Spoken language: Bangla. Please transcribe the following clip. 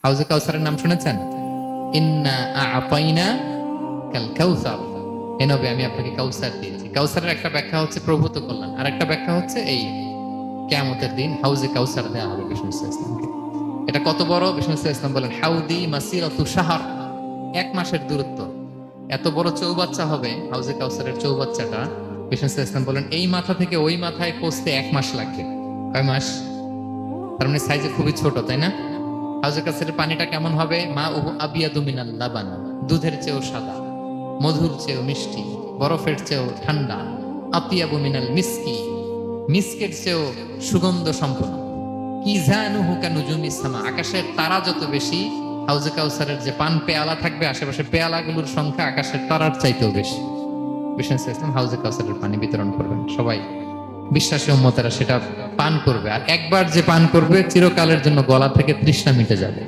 হাউজে কাউসারের নাম শুনেছেন? ইন্না আ'তাইনা কাল কাউসার, হে নবী আমি আপনাকে কাউসার দিয়েছি। কাউসারের একটা ব্যাখ্যা হচ্ছে প্রভূত কল্যাণ, আর একটা ব্যাখ্যা হচ্ছে এই কিয়ামতের দিন হাউজে কাউসার দেওয়া হবে বিষ্ণু ইসলামকে। এটা কত বড়? বিষ্ণু ইসলাম বলেন হাউদি মাসিরাতু শাহর, এক মাসের দূরত্ব। এত বড় চৌবাচ্চা হবে হাউজে কাউসারের চৌবাচ্চাটা। বিষ্ণু ইসলাম বলেন এই মাথা থেকে ওই মাথায় পৌঁছতে 1 মাস লাগবে। কয় মাস? তার মানে সাইজে খুবই ছোট, তাই না? হাউজে কাউসারের পানিটা কেমন হবে? মা উহু আবিয়াদু মিনাল লাবান, দুধের চেয়েও সাদা, মধুর চেয়েও মিষ্টি, বরফের চেয়েও ঠান্ডা, আতিয়াবু মিনাল মিসকি, মিসকের চেয়েও সুগন্ধ সম্পন্ন, কি জানুহু কানুজুমি সামা, আকাশের তারা যত বেশি, হাউজে কাউসারের যে পান পেয়ালা থাকবে আশেপাশে পেয়ালাগুলোর সংখ্যা আকাশের তারার চাইতেও বেশি। বিষ্ণু ইসলাম হাউজে কাউসারের পানি বিতরণ করবেন, সবাই বিশ্বাসী উম্মতেরা সেটা পান করবে, আর একবার যে পান করবে চিরকালের জন্য গলা থেকে তৃষ্ণা মিটে যাবে।